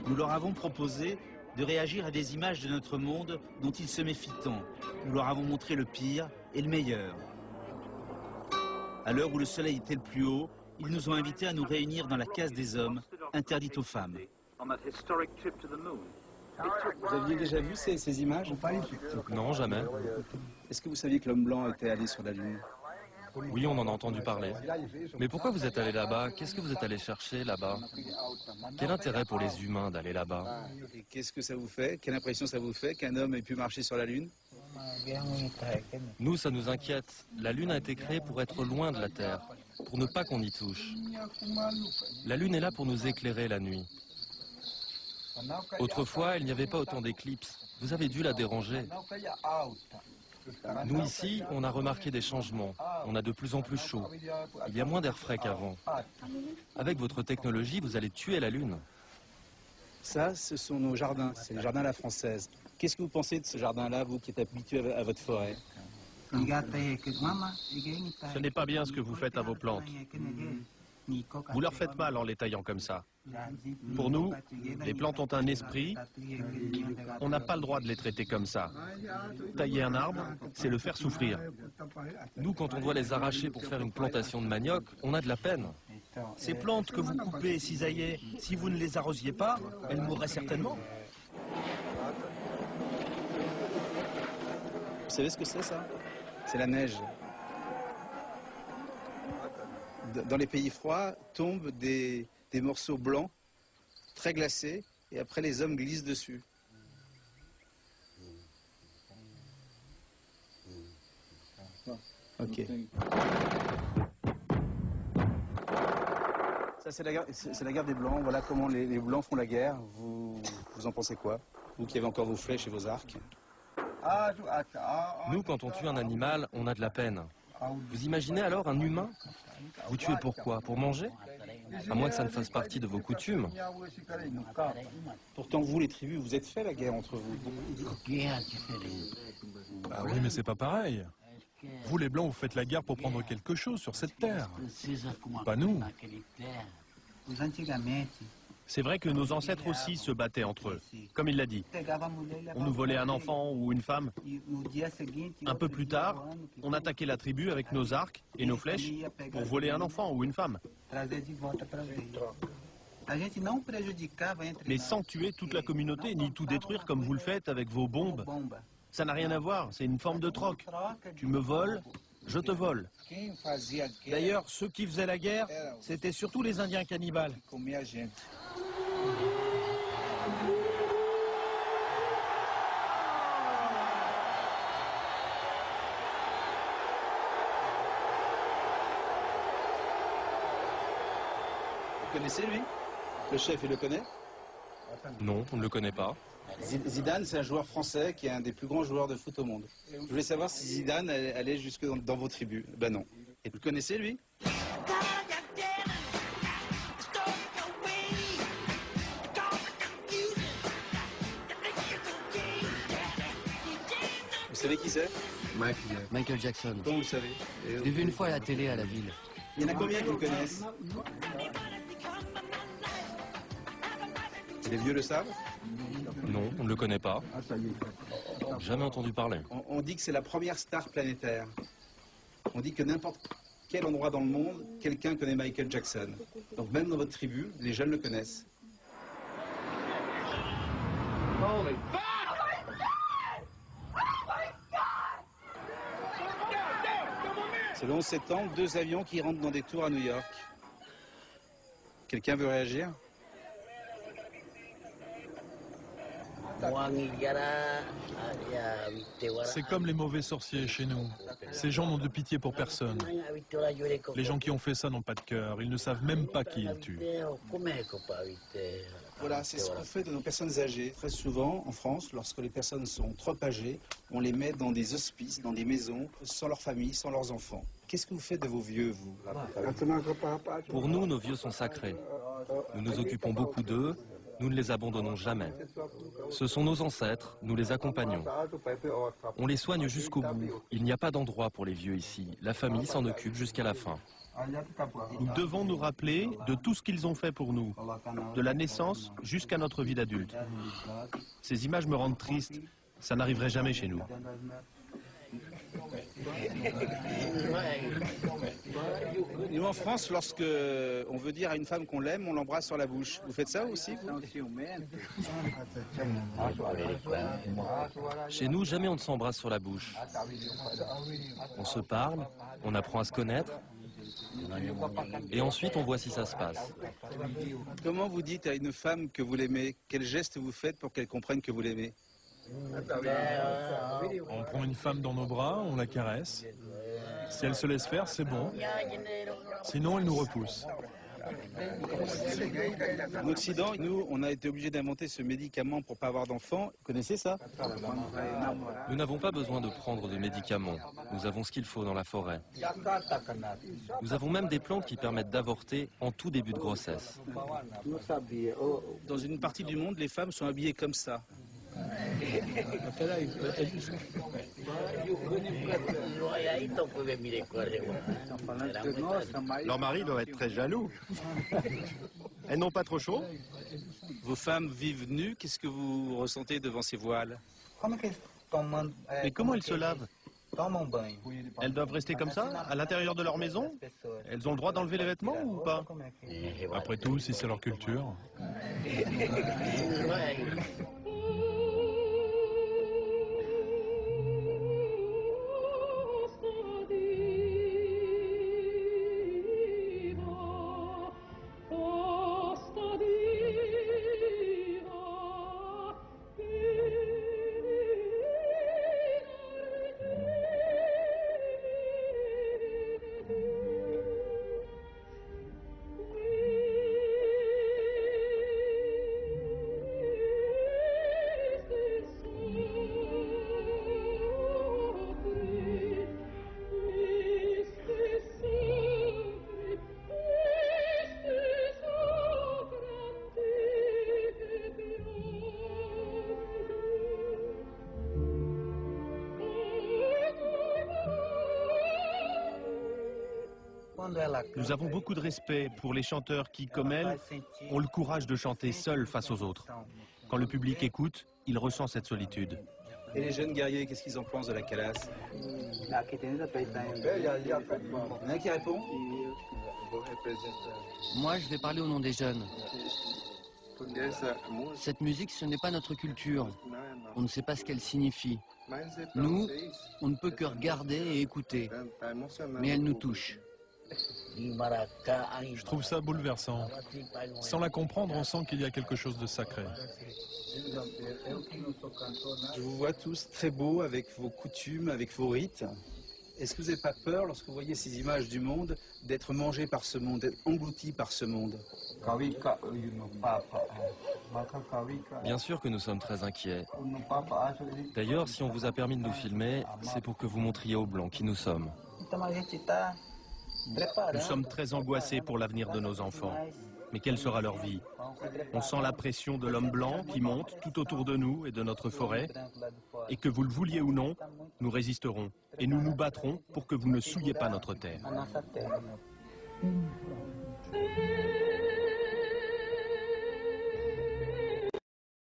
Nous leur avons proposé de réagir à des images de notre monde dont ils se méfient tant. Nous leur avons montré le pire et le meilleur. À l'heure où le soleil était le plus haut, ils nous ont invités à nous réunir dans la case des hommes, interdite aux femmes. Vous aviez déjà vu ces images? Non, jamais. Est-ce que vous saviez que l'homme blanc était allé sur la Lune? Oui, on en a entendu parler. Mais pourquoi vous êtes allé là-bas? Qu'est-ce que vous êtes allé chercher là-bas? Quel intérêt pour les humains d'aller là-bas? Et qu'est-ce que ça vous fait? Quelle impression ça vous fait qu'un homme ait pu marcher sur la Lune? Nous, ça nous inquiète. La Lune a été créée pour être loin de la Terre, pour ne pas qu'on y touche. La Lune est là pour nous éclairer la nuit. Autrefois, il n'y avait pas autant d'éclipses. Vous avez dû la déranger. Nous, ici, on a remarqué des changements. On a de plus en plus chaud. Il y a moins d'air frais qu'avant. Avec votre technologie, vous allez tuer la Lune. Ça, ce sont nos jardins. C'est le jardin à la française. Qu'est-ce que vous pensez de ce jardin-là, vous qui êtes habitué à votre forêt? Ce n'est pas bien ce que vous faites à vos plantes. Vous leur faites mal en les taillant comme ça. Pour nous, les plantes ont un esprit. On n'a pas le droit de les traiter comme ça. Tailler un arbre, c'est le faire souffrir. Nous, quand on doit les arracher pour faire une plantation de manioc, on a de la peine. Ces plantes que vous coupez et cisaillez, si vous ne les arrosiez pas, elles mourraient certainement. Vous savez ce que c'est, ça? C'est la neige. Dans les pays froids, tombent des morceaux blancs, très glacés, et après les hommes glissent dessus. Ok. Ça, c'est la guerre des Blancs. Voilà comment les Blancs font la guerre. Vous en pensez quoi? Vous qui avez encore vos flèches et vos arcs. Nous, quand on tue un animal, on a de la peine. Vous imaginez alors un humain? Vous tuez pourquoi? Pour manger? À moins que ça ne fasse partie de vos coutumes. Pourtant, vous, les tribus, vous êtes fait la guerre entre vous. Bah oui, mais c'est pas pareil. Vous, les Blancs, vous faites la guerre pour prendre quelque chose sur cette terre. Pas nous. C'est vrai que nos ancêtres aussi se battaient entre eux, comme il l'a dit. On nous volait un enfant ou une femme. Un peu plus tard, on attaquait la tribu avec nos arcs et nos flèches pour voler un enfant ou une femme. Mais sans tuer toute la communauté, ni tout détruire comme vous le faites avec vos bombes. Ça n'a rien à voir, c'est une forme de troc. Tu me voles, je te vole. D'ailleurs, ceux qui faisaient la guerre, c'était surtout les Indiens cannibales. Vous connaissez, lui? Le chef, il le connaît? Non, on ne le connaît pas. Zidane, c'est un joueur français qui est un des plus grands joueurs de foot au monde. Je voulais savoir si Zidane allait jusque dans vos tribus. Ben non. Et vous le connaissez, lui? Vous savez qui c'est? Michael Jackson. Comment vous le savez? Je l'ai vu une fois à la télé à la ville. Il y en a combien qui le connaissent? Et les vieux le savent? Non, on ne le connaît pas. Jamais entendu parler. On dit que c'est la première star planétaire. On dit que n'importe quel endroit dans le monde, quelqu'un connaît Michael Jackson. Donc même dans votre tribu, les jeunes le connaissent. C'est le 11 septembre, 2 avions qui rentrent dans des tours à New York. Quelqu'un veut réagir? C'est comme les mauvais sorciers chez nous. Ces gens n'ont de pitié pour personne. Les gens qui ont fait ça n'ont pas de cœur. Ils ne savent même pas qui ils tuent. Voilà, c'est ce qu'on fait de nos personnes âgées. Très souvent, en France, lorsque les personnes sont trop âgées, on les met dans des hospices, dans des maisons, sans leur famille, sans leurs enfants. Qu'est-ce que vous faites de vos vieux, vous? Pour nous, nos vieux sont sacrés. Nous nous occupons beaucoup d'eux. Nous ne les abandonnons jamais. Ce sont nos ancêtres, nous les accompagnons. On les soigne jusqu'au bout. Il n'y a pas d'endroit pour les vieux ici. La famille s'en occupe jusqu'à la fin. Nous devons nous rappeler de tout ce qu'ils ont fait pour nous, de la naissance jusqu'à notre vie d'adulte. Ces images me rendent triste. Ça n'arriverait jamais chez nous. Nous, en France, lorsque on veut dire à une femme qu'on l'aime, on l'embrasse sur la bouche. Vous faites ça aussi, vous? Chez nous, jamais on ne s'embrasse sur la bouche. On se parle, on apprend à se connaître, et ensuite on voit si ça se passe. Comment vous dites à une femme que vous l'aimez? Quel geste vous faites pour qu'elle comprenne que vous l'aimez? On prend une femme dans nos bras, on la caresse. Si elle se laisse faire, c'est bon. Sinon, elle nous repousse. En Occident, nous, on a été obligés d'inventer ce médicament pour pas avoir d'enfants. Vous connaissez ça? Nous n'avons pas besoin de prendre de médicaments. Nous avons ce qu'il faut dans la forêt. Nous avons même des plantes qui permettent d'avorter en tout début de grossesse. Dans une partie du monde, les femmes sont habillées comme ça. Leur mari doit être très jaloux. Elles n'ont pas trop chaud? Vos femmes vivent nues, qu'est-ce que vous ressentez devant ces voiles? Mais comment elles se lavent? Elles doivent rester comme ça, à l'intérieur de leur maison? Elles ont le droit d'enlever les vêtements ou pas? Après tout, si c'est leur culture. Nous avons beaucoup de respect pour les chanteurs qui, comme elles, ont le courage de chanter seuls face aux autres. Quand le public écoute, il ressent cette solitude. Et les jeunes guerriers, qu'est-ce qu'ils en pensent de la calasse? Il y en a un qui répond? Moi, je vais parler au nom des jeunes. Cette musique, ce n'est pas notre culture. On ne sait pas ce qu'elle signifie. Nous, on ne peut que regarder et écouter. Mais elle nous touche. Je trouve ça bouleversant. Sans la comprendre, on sent qu'il y a quelque chose de sacré. Je vous vois tous très beaux avec vos coutumes, avec vos rites. Est-ce que vous n'avez pas peur, lorsque vous voyez ces images du monde, d'être mangé par ce monde, d'être englouti par ce monde? Bien sûr que nous sommes très inquiets. D'ailleurs, si on vous a permis de nous filmer, c'est pour que vous montriez aux Blancs qui nous sommes. Nous sommes très angoissés pour l'avenir de nos enfants. Mais quelle sera leur vie? On sent la pression de l'homme blanc qui monte tout autour de nous et de notre forêt. Et que vous le vouliez ou non, nous résisterons. Et nous nous battrons pour que vous ne souilliez pas notre terre.